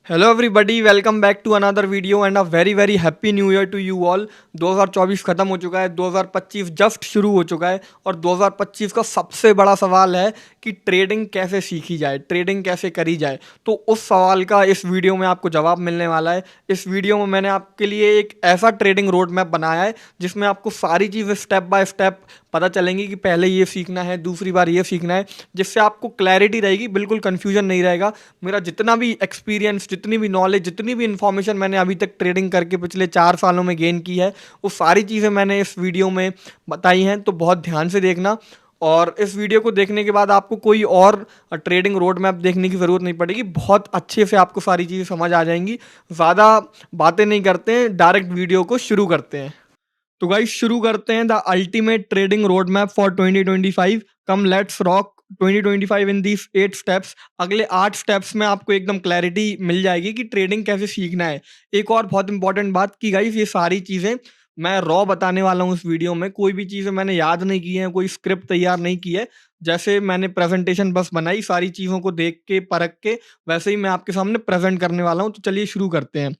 Hello everybody, welcome back to another video and a very very happy new year to you all. 2024 खत्म हो चुका है, 2025 just शुरू हो चुका है और 2025 का सबसे बड़ा सवाल है कि ट्रेडिंग कैसे सीखी जाए, ट्रेडिंग कैसे करी जाए। तो उस सवाल का इस वीडियो में आपको जवाब मिलने वाला है। इस वीडियो में मैंने आपके लिए एक ऐसा ट्रेडिंग रोड मैप बनाया है जिसमें आपको सारी चीज़ें स्टेप बाय स्टेप पता चलेंगी कि पहले ये सीखना है, दूसरी बार ये सीखना है, जिससे आपको क्लैरिटी रहेगी, बिल्कुल कन्फ्यूजन नहीं रहेगा। मेरा जितना भी एक्सपीरियंस, जितनी भी नॉलेज, जितनी भी इन्फॉर्मेशन मैंने अभी तक ट्रेडिंग करके पिछले 4 सालों में गेन की है, वो सारी चीज़ें मैंने इस वीडियो में बताई हैं। तो बहुत ध्यान से देखना और इस वीडियो को देखने के बाद आपको कोई और ट्रेडिंग रोड मैप देखने की ज़रूरत नहीं पड़ेगी। बहुत अच्छे से आपको सारी चीज़ें समझ आ जाएंगी। ज़्यादा बातें नहीं करते हैं, डायरेक्ट वीडियो को शुरू करते हैं। तो गाइस शुरू करते हैं the ultimate trading road map for 2025। Come let's rock 2025 in these 8 steps. अगले 8 स्टेप्स में आपको एकदम क्लैरिटी मिल जाएगी कि ट्रेडिंग कैसे सीखना है। एक और बहुत इंपॉर्टेंट बात कि गाइस ये सारी चीज़ें मैं रॉ बताने वाला हूँ इस वीडियो में। कोई भी चीज़ें मैंने याद नहीं की है, कोई स्क्रिप्ट तैयार नहीं की है। जैसे मैंने प्रेजेंटेशन बस बनाई, सारी चीज़ों को देख के परख के वैसे ही मैं आपके सामने प्रेजेंट करने वाला हूँ। तो चलिए शुरू करते हैं।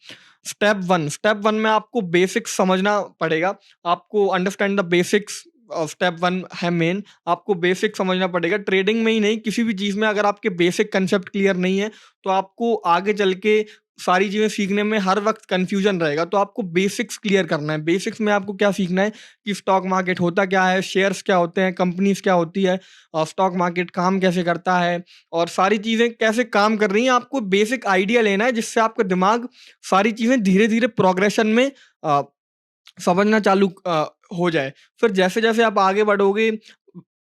स्टेप वन में आपको बेसिक्स समझना पड़ेगा। आपको understand the basics. Step one है मेन। आपको बेसिक समझना पड़ेगा, ट्रेडिंग में ही नहीं, किसी भी चीज़ में अगर आपके बेसिक कंसेप्ट क्लियर नहीं है तो आपको आगे चल के सारी चीज़ें सीखने में हर वक्त कंफ्यूजन रहेगा। तो आपको बेसिक्स क्लियर करना है। बेसिक्स में आपको क्या सीखना है कि स्टॉक मार्केट होता क्या है, शेयर्स क्या होते हैं, कंपनीज क्या होती है, स्टॉक मार्केट काम कैसे करता है और सारी चीज़ें कैसे काम कर रही हैं। आपको बेसिक आइडिया लेना है जिससे आपका दिमाग सारी चीज़ें धीरे-धीरे प्रोग्रेशन में अ, समझना चालू हो जाए। फिर जैसे-जैसे आप आगे बढ़ोगे,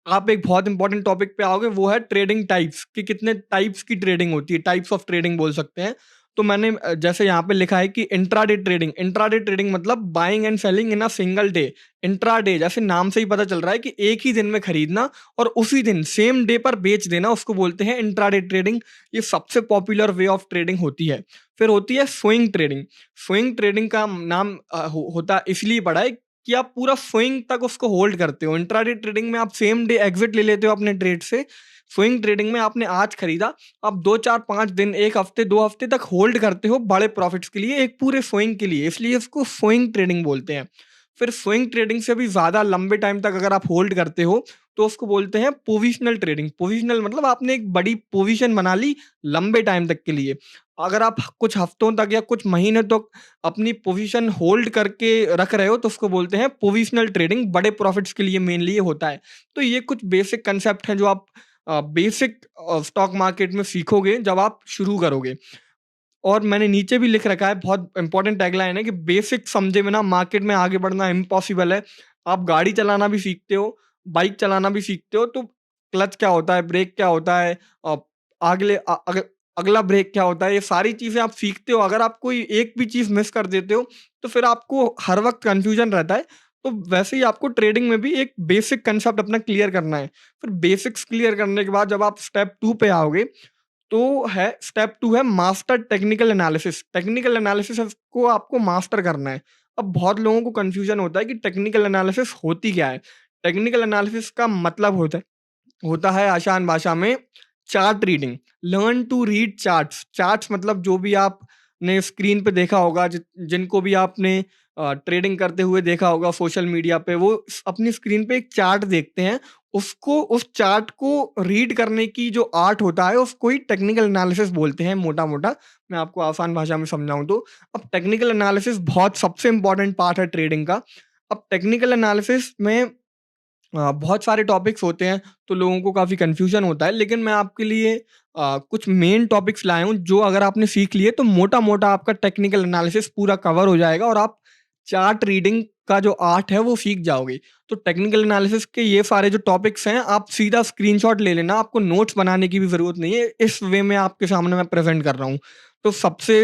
आप एक बहुत इंपॉर्टेंट टॉपिक पे आओगे, वो है ट्रेडिंग टाइप्स कि कितने टाइप्स की ट्रेडिंग होती है, टाइप्स ऑफ ट्रेडिंग बोल सकते हैं। तो मैंने जैसे यहाँ पे लिखा है कि इंट्राडे ट्रेडिंग मतलब buying and selling in a single day. Intraday जैसे नाम से ही पता चल रहा है कि एक ही दिन में खरीदना और उसी दिन सेम डे पर बेच देना, उसको बोलते हैं इंट्राडे ट्रेडिंग। ये सबसे पॉपुलर वे ऑफ ट्रेडिंग होती है। फिर होती है स्विंग ट्रेडिंग। स्विंग ट्रेडिंग का नाम होता इसलिए पड़ा है कि आप पूरा स्विंग तक उसको होल्ड करते हो। इंट्राडे ट्रेडिंग में आप सेम डे एग्जिट ले लेते हो अपने ट्रेड से। स्विंग ट्रेडिंग में आपने आज खरीदा, आप 2, 4, 5 दिन, 1 हफ्ते, 2 हफ्ते तक होल्ड करते हो बड़े प्रॉफिट्स के लिए, एक पूरे स्विंग के लिए, इसलिए इसको स्विंग ट्रेडिंग बोलते हैं। फिर स्विंग ट्रेडिंग से भी ज़्यादा लंबे टाइम तक अगर आप होल्ड करते हो तो उसको बोलते हैं पोजिशनल ट्रेडिंग। पोजिशनल मतलब आपने एक बड़ी पोजीशन बना ली लंबे टाइम तक के लिए। अगर आप कुछ हफ्तों तक या कुछ महीने तक अपनी पोजीशन होल्ड करके रख रहे हो तो उसको बोलते हैं पोजिशनल ट्रेडिंग। बड़े प्रॉफिट्स के लिए मेनली ये होता है। तो ये कुछ बेसिक कंसेप्ट हैं जो आप बेसिक स्टॉक मार्केट में सीखोगे जब आप शुरू करोगे। और मैंने नीचे भी लिख रखा है, बहुत इंपॉर्टेंट टैगलाइन है कि बेसिक समझे बिना मार्केट में आगे बढ़ना इम्पॉसिबल है। आप गाड़ी चलाना भी सीखते हो, बाइक चलाना भी सीखते हो, तो क्लच क्या होता है, ब्रेक क्या होता है, अ, अगले अ, अग अगला ब्रेक क्या होता है, ये सारी चीज़ें आप सीखते हो। अगर आप कोई एक भी चीज़ मिस कर देते हो, तो फिर आपको हर वक़्त कन्फ्यूज़न रहता है। तो वैसे ही आपको ट्रेडिंग में भी एक बेसिक कांसेप्ट अपना क्लियर करना है। फिर बेसिक्स क्लियर करने के बाद जब आप स्टेप 2 पे आओगे, तो है स्टेप 2 है master technical analysis. Technical analysis को आपको मास्टर करना है। अब बहुत लोगों को कन्फ्यूज़न होता है कि टेक्निकल एनालिसिस होती क्या है? टेक्निकल एनालिसिस का मतलब होता है आसान भाषा में chart reading. Learn to read charts. Charts मतलब जो भी आपने स्क्रीन पे देखा होगा, जिनको भी आपने ट्रेडिंग करते हुए देखा होगा सोशल मीडिया पे, वो अपनी स्क्रीन पे एक चार्ट देखते हैं। उसको, उस चार्ट को रीड करने की जो आर्ट होता है उसको ही टेक्निकल एनालिसिस बोलते हैं मोटा मोटा। मैं आपको आसान भाषा में समझाऊं तो अब टेक्निकल एनालिसिस बहुत सबसे इंपॉर्टेंट पार्ट है ट्रेडिंग का। अब टेक्निकल एनालिसिस में बहुत सारे टॉपिक्स होते हैं, तो लोगों को काफ़ी कन्फ्यूज़न होता है, लेकिन मैं आपके लिए कुछ मेन टॉपिक्स लाया हूँ, जो अगर आपने सीख लिए तो मोटा-मोटा आपका टेक्निकल एनालिसिस पूरा कवर हो जाएगा और आप चार्ट रीडिंग का जो आर्ट है वो सीख जाओगे। तो टेक्निकल एनालिसिस के ये सारे जो टॉपिक्स हैं, आप सीधा स्क्रीनशॉट ले लेना, आपको नोट्स बनाने की भी ज़रूरत नहीं है। इस वे में आपके सामने मैं प्रेज़ेंट कर रहा हूँ। तो सबसे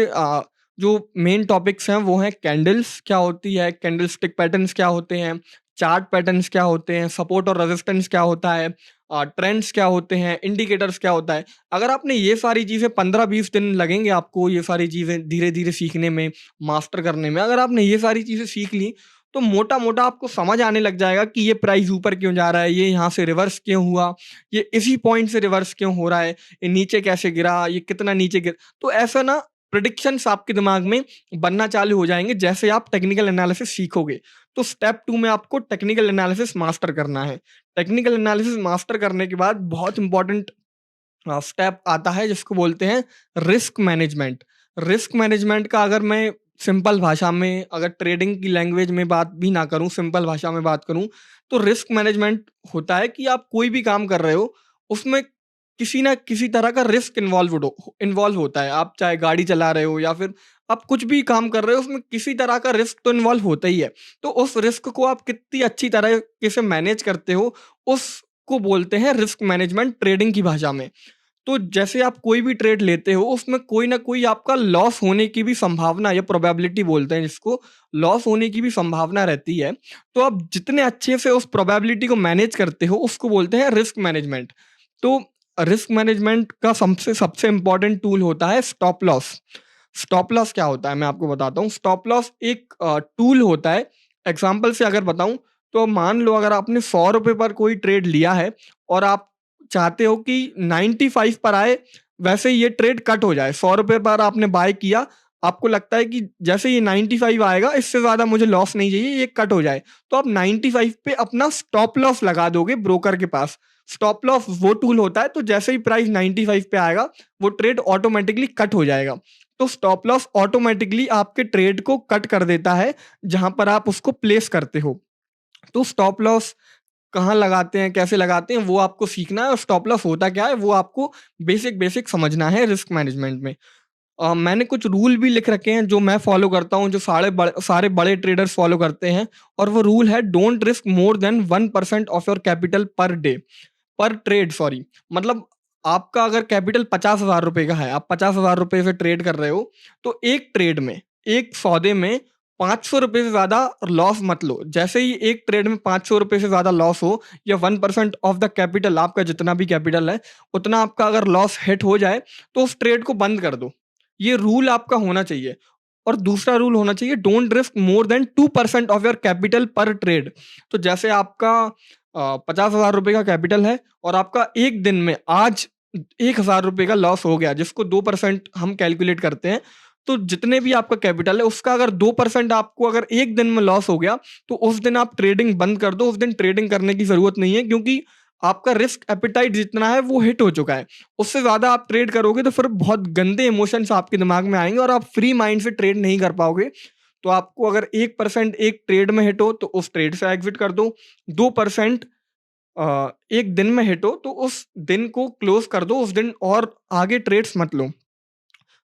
जो मेन टॉपिक्स हैं वो हैं कैंडल्स क्या होती है, कैंडलस्टिक पैटर्न्स क्या होते हैं, चार्ट पैटर्न्स क्या होते हैं, सपोर्ट और रेजिस्टेंस क्या होता है, ट्रेंड्स क्या होते हैं, इंडिकेटर्स क्या होता है। अगर आपने ये सारी चीज़ें 15-20 दिन लगेंगे आपको ये सारी चीज़ें धीरे-धीरे सीखने में, मास्टर करने में। अगर आपने ये सारी चीज़ें सीख ली, तो मोटा-मोटा आपको समझ आने लग जाएगा कि ये प्राइस ऊपर क्यों जा रहा है, ये यहाँ से रिवर्स क्यों हुआ, ये इसी पॉइंट से रिवर्स क्यों हो रहा है, ये नीचे कैसे गिरा, ये कितना नीचे गिर तो ऐसा ना प्रिडिक्शंस आपके दिमाग में बनना चालू हो जाएंगे जैसे आप टेक्निकल एनालिसिस सीखोगे। तो स्टेप 2 में आपको टेक्निकल एनालिसिस मास्टर करना है। टेक्निकल एनालिसिस मास्टर करने के बाद बहुत इंपॉर्टेंट स्टेप आता है जिसको बोलते हैं रिस्क मैनेजमेंट। रिस्क मैनेजमेंट का अगर मैं सिंपल भाषा में, अगर ट्रेडिंग की लैंग्वेज में बात भी ना करूं, सिंपल भाषा में बात करूं, तो रिस्क मैनेजमेंट होता है कि आप कोई भी काम कर रहे हो उसमें किसी ना किसी तरह का रिस्क इन्वॉल्व होता है। आप चाहे गाड़ी चला रहे हो या फिर आप कुछ भी काम कर रहे हो, उसमें किसी तरह का रिस्क तो इन्वॉल्व होता ही है। तो उस रिस्क को आप कितनी अच्छी तरह से मैनेज करते हो, उसको बोलते हैं रिस्क मैनेजमेंट ट्रेडिंग की भाषा में। तो जैसे आप कोई भी ट्रेड लेते हो उसमें कोई ना कोई आपका लॉस होने की भी संभावना, या प्रोबेबिलिटी बोलते हैं जिसको, लॉस होने की भी संभावना रहती है। तो आप जितने अच्छे से उस प्रोबेबिलिटी को मैनेज करते हो उसको बोलते हैं रिस्क मैनेजमेंट। तो रिस्क मैनेजमेंट का सबसे सबसे इंपॉर्टेंट टूल होता है स्टॉप लॉस। स्टॉप लॉस क्या होता है मैं आपको बताता हूँ। स्टॉप लॉस एक टूल होता है। एग्जाम्पल से अगर बताऊं तो मान लो अगर आपने 100 रुपए पर कोई ट्रेड लिया है और आप चाहते हो कि 95 पर आए, वैसे ये ट्रेड कट हो जाए। 100 रुपए पर आपने बाय किया, आपको लगता है कि जैसे ये 95 आएगा इससे ज्यादा मुझे लॉस नहीं चाहिए, ये कट हो जाए, तो आप 95 पे अपना स्टॉप लॉस लगा दोगे ब्रोकर के पास। स्टॉप लॉस वो टूल होता है, तो जैसे ही प्राइस 95 पे आएगा वो ट्रेड ऑटोमेटिकली कट हो जाएगा। तो स्टॉप लॉस ऑटोमेटिकली आपके ट्रेड को कट कर देता है जहां पर आप उसको प्लेस करते हो। तो स्टॉप लॉस कहाँ लगाते हैं, कैसे लगाते हैं, वो आपको सीखना है, और स्टॉप लॉस होता क्या है वो आपको बेसिक बेसिक समझना है रिस्क मैनेजमेंट में। मैंने कुछ रूल भी लिख रखे हैं जो मैं फॉलो करता हूँ, जो सारे बड़े ट्रेडर्स फॉलो करते हैं। और वो रूल है don't risk more than 1% of your capital per day, पर ट्रेड सॉरी। मतलब आपका अगर कैपिटल 50,000 रुपए का है, आप 50,000 रुपए से ट्रेड कर रहे हो, तो एक ट्रेड में, एक सौदे में 500 रुपए से ज्यादा लॉस मत लो। जैसे ही एक ट्रेड में 500 रुपए से ज्यादा लॉस हो, या 1% ऑफ द कैपिटल, आपका जितना भी कैपिटल है उतना आपका अगर लॉस हिट हो जाए तो उस ट्रेड को बंद कर दो। ये रूल आपका होना चाहिए। और दूसरा रूल होना चाहिए don't risk more than 2% of your capital पर ट्रेड। तो जैसे आपका 50,000 रुपए का कैपिटल है और आपका एक दिन में आज 1,000 रुपए का लॉस हो गया, जिसको 2% हम कैलकुलेट करते हैं। तो जितने भी आपका कैपिटल है उसका अगर 2% आपको अगर एक दिन में लॉस हो गया, तो उस दिन आप ट्रेडिंग बंद कर दो। उस दिन ट्रेडिंग करने की जरूरत नहीं है, क्योंकि आपका रिस्क एपिटाइट जितना है वो हिट हो चुका है। उससे ज्यादा आप ट्रेड करोगे तो फिर बहुत गंदे इमोशंस आपके दिमाग में आएंगे और आप फ्री माइंड से ट्रेड नहीं कर पाओगे। तो आपको अगर 1% एक ट्रेड में हिट हो तो उस ट्रेड से एग्जिट कर दो। 2% एक दिन में हिट हो तो उस दिन को क्लोज कर दो उस दिन, और आगे ट्रेड्स मत लो।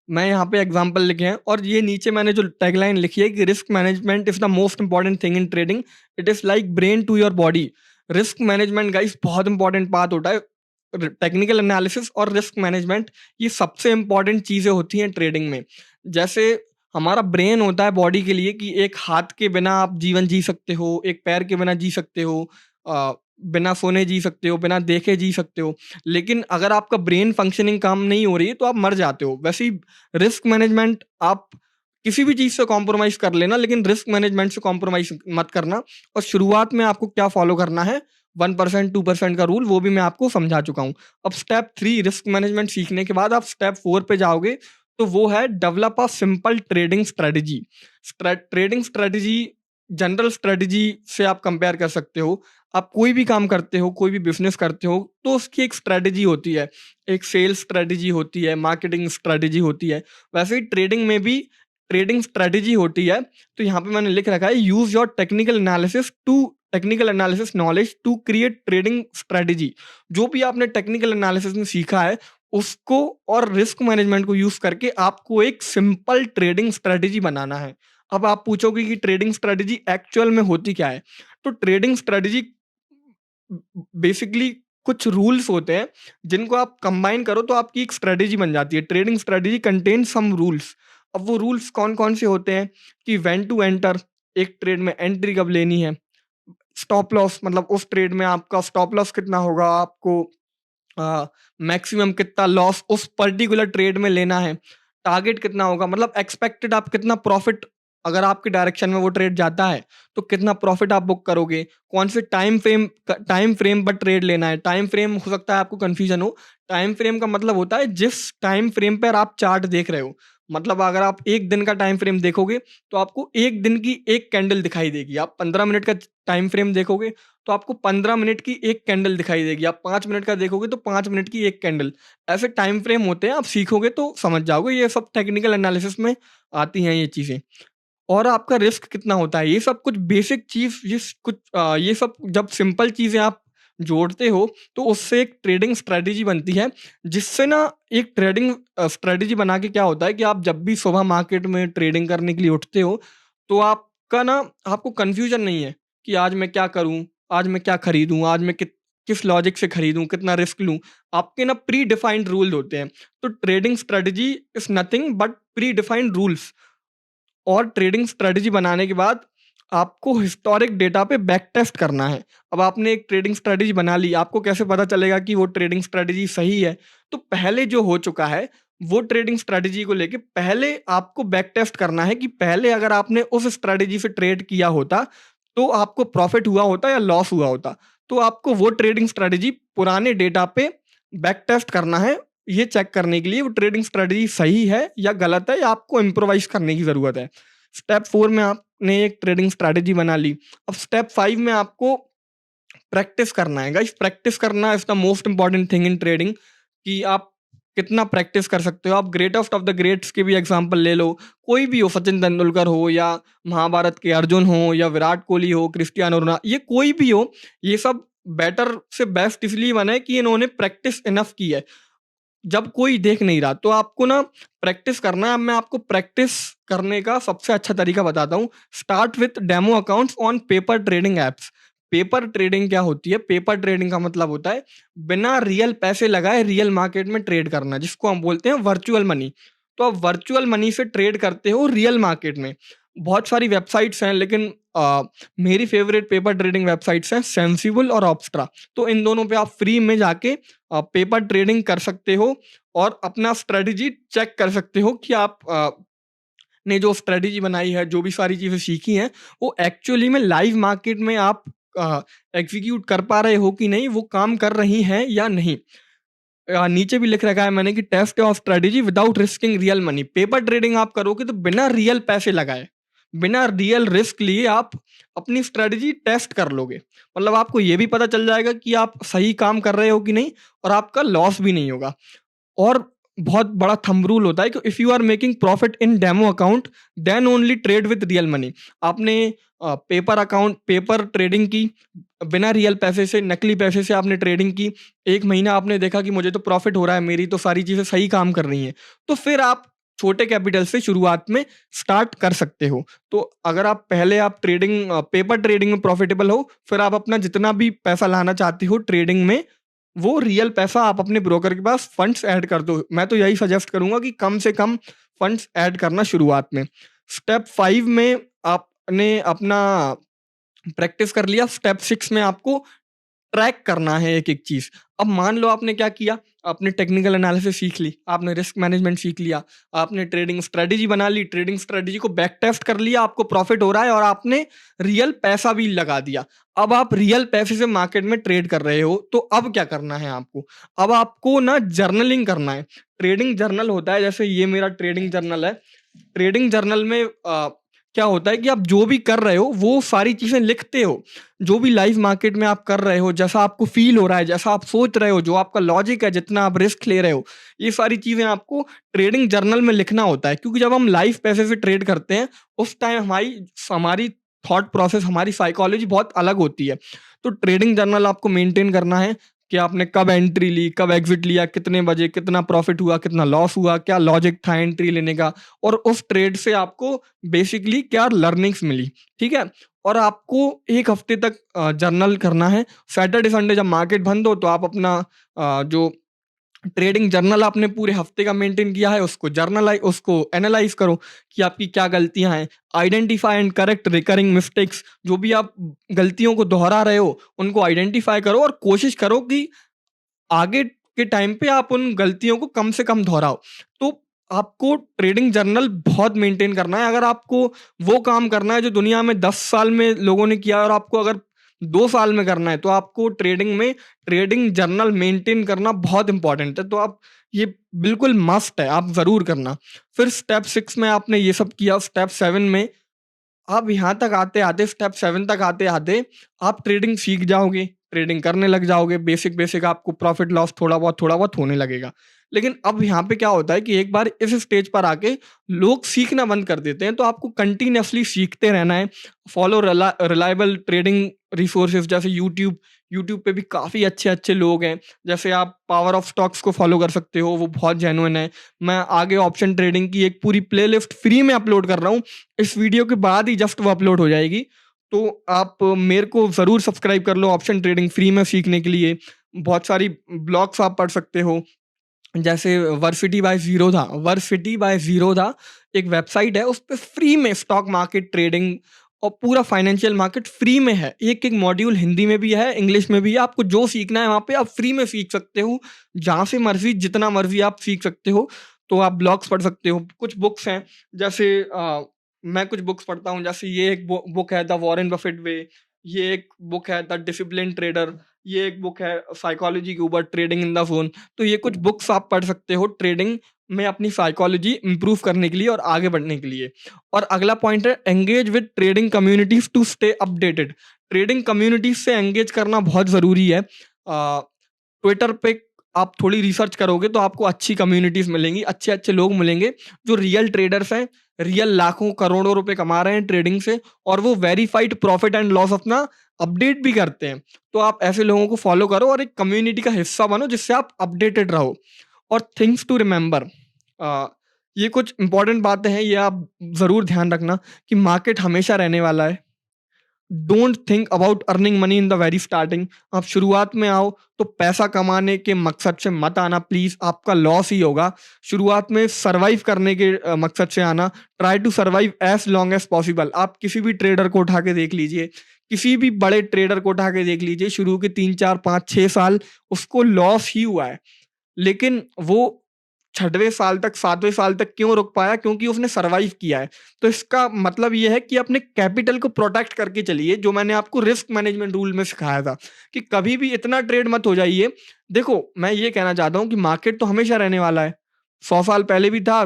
मैं यहाँ पे एग्जांपल लिखे हैं, और ये नीचे मैंने जो टैगलाइन लिखी है कि risk management is the most important thing in trading, it is like brain to your body. Risk management guys बहुत इंपॉर्टेंट बात होता है। टेक्निकल एनालिसिस और रिस्क मैनेजमेंट ये सबसे इंपॉर्टेंट चीजें होती हैं ट्रेडिंग में। जैसे हमारा ब्रेन होता है बॉडी के लिए कि एक हाथ के बिना आप जीवन जी सकते हो, एक पैर के बिना जी सकते हो, अ, बिना सोने जी सकते हो, बिना देखे जी सकते हो। लेकिन अगर आपका ब्रेन फंक्शनिंग काम नहीं हो रही है तो आप मर जाते हो। वैसे ही रिस्क मैनेजमेंट, आप किसी भी चीज से कॉम्प्रोमाइज कर लेना लेकिन रिस्क मैनेजमेंट से कॉम्प्रोमाइज मत करना। और शुरुआत में आपको क्या फॉलो करना है, 1% 2% का रूल, वो भी मैं आपको समझा चुका हूँ। अब स्टेप 3 रिस्क मैनेजमेंट सीखने के बाद आप स्टेप 4 पे जाओगे, तो वो है develop a simple trading strategy. Trading strategy general strategy से आप कंपेयर कर सकते हो। आप कोई भी काम करते हो, कोई भी बिजनेस करते हो, तो उसकी एक स्ट्रेटेजी होती है। एक सेल्स स्ट्रेटेजी होती है, मार्केटिंग स्ट्रेटेजी होती है। वैसे ही ट्रेडिंग में भी ट्रेडिंग स्ट्रेटेजी होती है। तो यहाँ पे मैंने लिख रखा है use your technical analysis knowledge to create trading strategy. जो भी आपने टेक्निकल एनालिसिस में सीखा है उसको और रिस्क मैनेजमेंट को यूज करके आपको एक सिंपल ट्रेडिंग स्ट्रेटेजी बनाना है। अब आप पूछोगे कि ट्रेडिंग स्ट्रेटेजी एक्चुअल में होती क्या है। तो ट्रेडिंग स्ट्रेटेजी बेसिकली कुछ रूल्स होते हैं जिनको आप कंबाइन करो तो आपकी एक स्ट्रेटेजी बन जाती है। Trading strategy contain some rules. अब वो रूल्स कौन कौन से होते हैं कि व्हेन टू एंटर, एक ट्रेड में एंट्री कब लेनी है। स्टॉप लॉस, मतलब उस ट्रेड में आपका स्टॉप लॉस कितना होगा, आपको मैक्सिमम कितना लॉस उस पर्टिकुलर ट्रेड में लेना है। टारगेट कितना होगा, मतलब एक्सपेक्टेड आप कितना प्रॉफिट, अगर आपके डायरेक्शन में वो ट्रेड जाता है तो कितना प्रॉफिट आप बुक करोगे। कौन से टाइम फ्रेम पर ट्रेड लेना है। टाइम फ्रेम हो सकता है आपको कंफ्यूजन हो। टाइम फ्रेम का मतलब होता है जिस टाइम फ्रेम पर आप चार्ट देख रहे हो। मतलब अगर आप एक दिन का टाइम फ्रेम देखोगे तो आपको एक दिन की एक कैंडल दिखाई देगी। आप 15 मिनट का टाइम फ्रेम देखोगे तो आपको 15 मिनट की एक कैंडल दिखाई देगी। आप 5 मिनट का देखोगे तो 5 मिनट की एक कैंडल। ऐसे टाइम फ्रेम होते हैं, आप सीखोगे तो समझ जाओगे। ये सब टेक्निकल एनालिसिस में आती हैं ये चीज़ें। और आपका रिस्क कितना होता है, ये सब कुछ बेसिक चीज़, ये सब जब सिंपल चीज़ें आप जोड़ते हो तो उससे एक ट्रेडिंग स्ट्रेटेजी बनती है। जिससे ना एक ट्रेडिंग स्ट्रेटेजी बना के क्या होता है कि आप जब भी सुबह मार्केट में ट्रेडिंग करने के लिए उठते हो तो आपको कन्फ्यूजन नहीं है कि आज मैं क्या करूं, आज मैं क्या खरीदूं, आज मैं किस लॉजिक से खरीदूं, कितना रिस्क लूं। आपके ना प्री डिफाइंड रूल होते हैं। तो trading strategy is nothing but pre defined rules. और ट्रेडिंग स्ट्रेटजी बनाने के बाद आपको हिस्टोरिक डेटा पे बैक टेस्ट करना है। अब आपने एक ट्रेडिंग स्ट्रेटजी बना ली, आपको कैसे पता चलेगा कि वो ट्रेडिंग स्ट्रेटजी सही है? तो पहले जो हो चुका है वो ट्रेडिंग स्ट्रेटजी को लेके पहले आपको बैक टेस्ट करना है कि पहले अगर आपने उस स्ट्रेटजी से ट्रेड किया होता तो आपको प्रॉफिट हुआ होता या लॉस हुआ होता। तो आपको वो ट्रेडिंग स्ट्रेटजी पुराने डेटा पे बैक टेस्ट करना है, ये चेक करने के लिए वो ट्रेडिंग स्ट्रेटजी सही है या गलत है, या आपको इम्प्रोवाइज करने की ज़रूरत है। स्टेप 4 में आपने एक ट्रेडिंग स्ट्रेटजी बना ली। अब स्टेप 5 में आपको प्रैक्टिस करना है। गाइस, प्रैक्टिस करना is the most important thing in trading. कि आप कितना प्रैक्टिस कर सकते हो। आप ग्रेटेस्ट ऑफ द ग्रेट्स के भी एग्जांपल ले लो। कोई भी हो, सचिन तेंदुलकर हो या महाभारत के अर्जुन हो या विराट कोहली हो, क्रिस्टियानो रोनाल्डो, ये कोई भी हो, ये सब बेटर से बेस्ट इसलिए बने कि इन्होंने प्रैक्टिस इनफ की है। जब कोई देख नहीं रहा तो आपको ना प्रैक्टिस करना है। अब मैं आपको प्रैक्टिस करने का सबसे अच्छा तरीका बताता हूँ। Start with demo accounts on paper trading apps. Paper trading क्या होती है? पेपर ट्रेडिंग का मतलब होता है बिना रियल पैसे लगाए रियल मार्केट में ट्रेड करना, जिसको हम बोलते हैं वर्चुअल मनी। तो आप वर्चुअल मनी से ट्रेड करते हो रियल मार्केट में। बहुत सारी वेबसाइट्स हैं, लेकिन मेरी फेवरेट पेपर ट्रेडिंग वेबसाइट्स हैं सेंसिबल और ऑब्स्ट्रा। तो इन दोनों पे आप फ्री में जाके पेपर ट्रेडिंग कर सकते हो और अपना स्ट्रेटजी चेक कर सकते हो कि आप ने जो स्ट्रेटजी बनाई है, जो भी सारी चीज़ें सीखी हैं, वो एक्चुअली में लाइव मार्केट में आप एग्जीक्यूट कर पा रहे हो कि नहीं, वो काम कर रही हैं या नहीं। नीचे भी लिख रखा है मैंने कि test your strategy without risking real money. Paper trading आप करोगे तो बिना रियल पैसे लगाए, बिना रियल रिस्क लिए आप अपनी स्ट्रेटजी टेस्ट कर लोगे। मतलब आपको ये भी पता चल जाएगा कि आप सही काम कर रहे हो कि नहीं, और आपका लॉस भी नहीं होगा। और बहुत बड़ा थंब रूल होता है कि if you are making profit in demo account then only trade with real money. आपने पेपर ट्रेडिंग की, बिना रियल पैसे से, नकली पैसे से आपने ट्रेडिंग की। 1 महीना आपने देखा कि मुझे तो प्रॉफिट हो रहा है, मेरी तो सारी चीज़ें सही काम कर रही हैं। तो फिर आप छोटे कैपिटल से शुरुआत में स्टार्ट कर सकते हो। तो अगर आप पहले पेपर ट्रेडिंग में प्रॉफिटेबल हो, फिर आप अपना जितना भी पैसा लाना चाहते हो ट्रेडिंग में, वो रियल पैसा आप अपने ब्रोकर के पास फंड्स ऐड कर दो। मैं तो यही सजेस्ट करूंगा कि कम से कम फंड्स ऐड करना शुरुआत में। स्टेप 5 में आपने अपना प्रैक्टिस कर लिया। स्टेप 6 में आपको ट्रैक करना है एक-एक चीज़। अब मान लो आपने क्या किया, आपने टेक्निकल एनालिसिस सीख ली, आपने रिस्क मैनेजमेंट सीख लिया, आपने ट्रेडिंग स्ट्रेटजी बना ली, ट्रेडिंग स्ट्रेटजी को बैक टेस्ट कर लिया, आपको प्रॉफिट हो रहा है और आपने रियल पैसा भी लगा दिया। अब आप रियल पैसे से मार्केट में ट्रेड कर रहे हो, तो अब क्या करना है आपको? अब आपको ना जर्नलिंग करना है। ट्रेडिंग जर्नल होता है, जैसे ये मेरा ट्रेडिंग जर्नल है। ट्रेडिंग जर्नल में क्या होता है कि आप जो भी कर रहे हो वो सारी चीज़ें लिखते हो। जो भी लाइव मार्केट में आप कर रहे हो, जैसा आपको फ़ील हो रहा है, जैसा आप सोच रहे हो, जो आपका लॉजिक है, जितना आप रिस्क ले रहे हो, ये सारी चीज़ें आपको ट्रेडिंग जर्नल में लिखना होता है। क्योंकि जब हम लाइव पैसे से ट्रेड करते हैं, उस टाइम हमारी थॉट प्रोसेस, हमारी साइकोलॉजी बहुत अलग होती है। तो ट्रेडिंग जर्नल आपको मेंटेन करना है कि आपने कब एंट्री ली, कब एग्जिट लिया, कितने बजे, कितना प्रॉफिट हुआ, कितना लॉस हुआ, क्या लॉजिक था एंट्री लेने का, और उस ट्रेड से आपको बेसिकली क्या लर्निंग्स मिली। ठीक है? और आपको 1 हफ्ते तक जर्नल करना है। सैटरडे संडे जब मार्केट बंद हो तो आप अपना जो ट्रेडिंग जर्नल आपने पूरे हफ्ते का मेंटेन किया है उसको एनालाइज करो कि आपकी क्या गलतियां हैं। Identify and correct recurring mistakes. जो भी आप गलतियों को दोहरा रहे हो उनको आइडेंटिफाई करो और कोशिश करो कि आगे के टाइम पे आप उन गलतियों को कम से कम दोहराओ। तो आपको ट्रेडिंग जर्नल बहुत मेंटेन करना है। अगर आपको वो काम करना है जो दुनिया में 10 साल में लोगों ने किया और आपको अगर 2 साल में करना है, तो आपको ट्रेडिंग जर्नल मेंटेन करना बहुत इंपॉर्टेंट है। तो आप ये बिल्कुल मस्ट है, आप ज़रूर करना। फिर स्टेप 6 में आपने ये सब किया, स्टेप 7 में आप यहाँ तक आते-आते, स्टेप 7 तक आते-आते आप ट्रेडिंग सीख जाओगे, ट्रेडिंग करने लग जाओगे, बेसिक-बेसिक आपको प्रॉफ़िट लॉस थोड़ा बहुत होने लगेगा। लेकिन अब यहाँ पे क्या होता है कि एक बार इस स्टेज पर आके लोग सीखना बंद कर देते हैं, तो आपको कंटीन्यूअसली सीखते रहना है। फॉलो रिलायबल ट्रेडिंग रिसोर्सेज़ जैसे यूट्यूब, यूट्यूब पे भी काफ़ी अच्छे-अच्छे लोग हैं। जैसे आप पावर ऑफ स्टॉक्स को फॉलो कर सकते हो, वो बहुत जेन्युइन है। मैं आगे ऑप्शन ट्रेडिंग की एक पूरी प्लेलिस्ट फ्री में अपलोड कर रहा हूँ। इस वीडियो के बाद ही जस्ट वो अपलोड हो जाएगी। तो आप मेरे को ज़रूर सब्सक्राइब कर लो ऑप्शन ट्रेडिंग फ्री में सीखने के लिए। बहुत सारी ब्लॉग्स आप पढ़ सकते हो। जैसे वर्सिटी बाय ज़ीरो था, एक वेबसाइट है, उस पे फ्री में स्टॉक मार्केट ट्रेडिंग और पूरा फाइनेंशियल मार्केट फ्री में है। एक-एक मॉड्यूल हिंदी में भी है, इंग्लिश में भी है, आपको जो सीखना है वहाँ पे आप फ्री में सीख सकते हो। जहाँ से मर्ज़ी, जितना मर्ज़ी आप सीख सकते हो। तो आप ब्लॉग्स पढ़ सकते हो। कुछ बुक्स हैं, जैसे मैं कुछ बुक्स पढ़ता हूँ, जैसे ये एक बुक है द वॉरेन बफेट वे, ये एक बुक है द डिसिप्लिन ट्रेडर, ये एक बुक है साइकोलॉजी के ऊपर ट्रेडिंग इन द ज़ोन। तो ये कुछ बुक्स आप पढ़ सकते हो ट्रेडिंग में अपनी साइकोलॉजी इम्प्रूव करने के लिए और आगे बढ़ने के लिए। और अगला पॉइंट है engage with trading communities to stay updated. Trading communities से एंगेज करना बहुत ज़रूरी है। ट्विटर पे आप थोड़ी रिसर्च करोगे तो आपको अच्छी कम्युनिटीज मिलेंगी, अच्छे अच्छे लोग मिलेंगे जो रियल ट्रेडर्स हैं, रियल लाखों करोड़ों रुपए कमा रहे हैं ट्रेडिंग से, और वो वेरीफाइड प्रॉफिट एंड लॉस अपना अपडेट भी करते हैं। तो आप ऐसे लोगों को फॉलो करो और एक कम्युनिटी का हिस्सा बनो जिससे आप अपडेटेड रहो। और थिंग्स टू रिमेंबर, ये कुछ इंपॉर्टेंट बातें हैं, ये आप ज़रूर ध्यान रखना कि मार्केट हमेशा रहने वाला है। Don't think about earning money in the very starting. आप शुरुआत में आओ तो पैसा कमाने के मकसद से मत आना प्लीज़, आपका लॉस ही होगा। शुरुआत में सर्वाइव करने के मकसद से आना। Try to survive as long as possible. आप किसी भी ट्रेडर को उठा के देख लीजिए, किसी भी बड़े ट्रेडर को उठा के देख लीजिए, शुरू के 3 4 5 6 साल उसको लॉस ही हुआ है, लेकिन वो 6वें साल तक, 7वें साल तक क्यों रुक पाया? क्योंकि उसने सर्वाइव किया है। तो इसका मतलब ये है कि अपने कैपिटल को प्रोटेक्ट करके चलिए, जो मैंने आपको रिस्क मैनेजमेंट रूल में सिखाया था कि कभी भी इतना ट्रेड मत हो जाइए। देखो, मैं ये कहना चाहता हूँ कि मार्केट तो हमेशा रहने वाला है। 100 साल पहले भी था,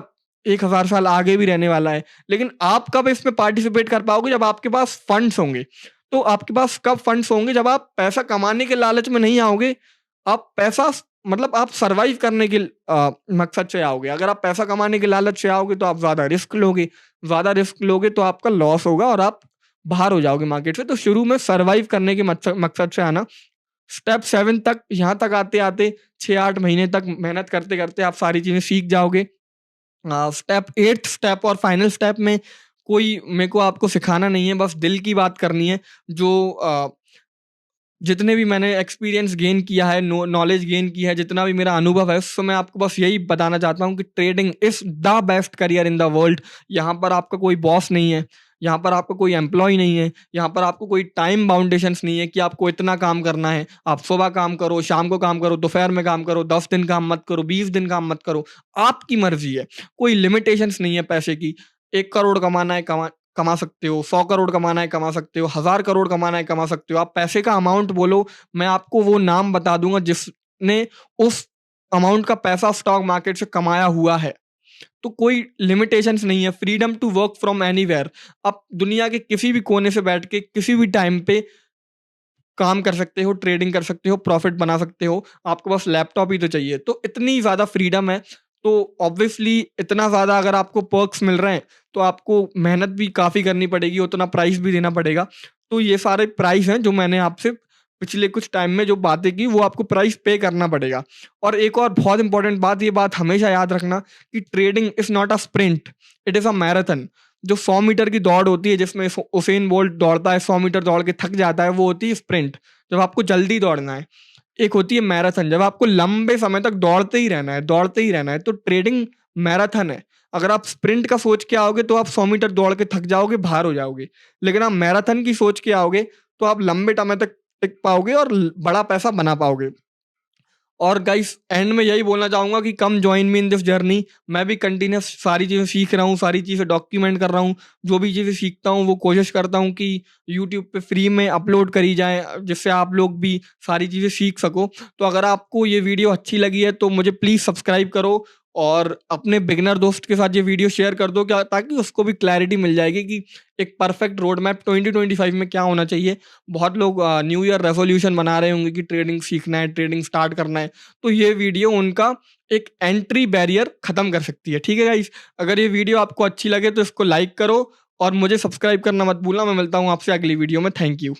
1000 साल आगे भी रहने वाला है। लेकिन आप कब इसमें पार्टिसिपेट कर पाओगे? जब आपके पास फंड्स होंगे। तो आपके पास कब फंड्स होंगे? जब आप पैसा कमाने के लालच में नहीं आओगे, आप पैसा मतलब आप सर्वाइव करने के मकसद से आओगे। अगर आप पैसा कमाने के लालच से आओगे तो आप ज़्यादा रिस्क लोगे तो आपका लॉस होगा और आप बाहर हो जाओगे मार्केट से। तो शुरू में सर्वाइव करने के मकसद से आना। स्टेप 7 तक, यहाँ तक आते-आते 6-8 महीने तक मेहनत करते-करते आप सारी चीज़ें सीख जाओगे। स्टेप 8 स्टेप और फाइनल स्टेप में कोई मेरे को आपको सिखाना नहीं है, बस दिल की बात करनी है। जो जितने भी मैंने एक्सपीरियंस गेन किया है, नॉलेज गेन की है, जितना भी मेरा अनुभव है, उससे मैं आपको बस यही बताना चाहता हूँ कि trading is the best career in the world. यहाँ पर आपका कोई बॉस नहीं है, यहाँ पर आपका कोई एम्प्लॉय नहीं है, यहाँ पर आपको कोई टाइम बाउंडेशंस नहीं है कि आपको इतना काम करना है। आप सुबह काम करो, शाम को काम करो, दोपहर में काम करो, 10 दिन काम मत करो, 20 दिन काम मत करो। आपकी मर्ज़ी है, कोई लिमिटेशंस नहीं है पैसे की। 1 करोड़ कमाना है, कमा सकते हो, 100 करोड़ कमाना है कमा सकते हो, 1000 करोड़ कमाना है कमा सकते हो। आप पैसे का अमाउंट बोलो, मैं आपको वो नाम बता दूँगा जिसने उस अमाउंट का पैसा स्टॉक मार्केट से कमाया हुआ है। तो कोई लिमिटेशंस नहीं है, freedom to work from anywhere. आप दुनिया के किसी भी कोने से बैठ के किसी भी टाइम पे काम कर सकते हो, ट्रेडिंग कर सकते हो, प्रॉफ़िट बना सकते हो। आपको बस लैपटॉप ही तो चाहिए। तो इतनी ज़्यादा फ्रीडम है, तो ऑब्वियसली इतना ज़्यादा अगर आपको पर्क्स मिल रहे हैं, तो आपको मेहनत भी काफ़ी करनी पड़ेगी, उतना प्राइस भी देना पड़ेगा। तो ये सारे प्राइस हैं जो मैंने आपसे पिछले कुछ टाइम में जो बातें की, वो आपको प्राइस पे करना पड़ेगा। और एक और बहुत इम्पोर्टेंट बात, ये बात हमेशा याद रखना कि trading is not a sprint, it is a marathon. जो 100 मीटर की दौड़ होती है जिसमें उसेन बोल्ट दौड़ता है, 100 मीटर दौड़ के थक जाता है, वो होती है स्प्रिंट, जब आपको जल्दी दौड़ना है। एक होती है मैराथन, जब आपको लंबे समय तक दौड़ते ही रहना है, दौड़ते ही रहना है। तो ट्रेडिंग मैराथन है। अगर आप स्प्रिंट का सोच के आओगे तो आप 100 मीटर दौड़ के थक जाओगे, बाहर हो जाओगे। लेकिन आप मैराथन की सोच के आओगे तो आप लंबे समय तक टिक पाओगे और बड़ा पैसा बना पाओगे। और गाइस एंड में यही बोलना चाहूँगा कि come join me in this journey. मैं भी कंटिन्यूस सारी चीज़ें सीख रहा हूँ, सारी चीज़ें डॉक्यूमेंट कर रहा हूँ। जो भी चीज़ें सीखता हूँ वो कोशिश करता हूँ कि यूट्यूब पे फ्री में अपलोड करी जाएँ, जिससे आप लोग भी सारी चीज़ें सीख सको। तो अगर आपको ये वीडियो अच्छी लगी है तो मुझे प्लीज़ सब्सक्राइब करो और अपने बिगिनर दोस्त के साथ ये वीडियो शेयर कर दो, क्या ताकि उसको भी क्लैरिटी मिल जाएगी कि एक परफेक्ट रोड मैप 2025 में क्या होना चाहिए। बहुत लोग न्यू ईयर रेजोल्यूशन बना रहे होंगे कि ट्रेडिंग सीखना है, ट्रेडिंग स्टार्ट करना है, तो ये वीडियो उनका एक एंट्री बैरियर खत्म कर सकती है। ठीक है गाइस, अगर ये वीडियो आपको अच्छी लगे तो इसको लाइक करो और मुझे सब्सक्राइब करना मत भूलना। मैं मिलता हूँ आपसे अगली वीडियो में। Thank you.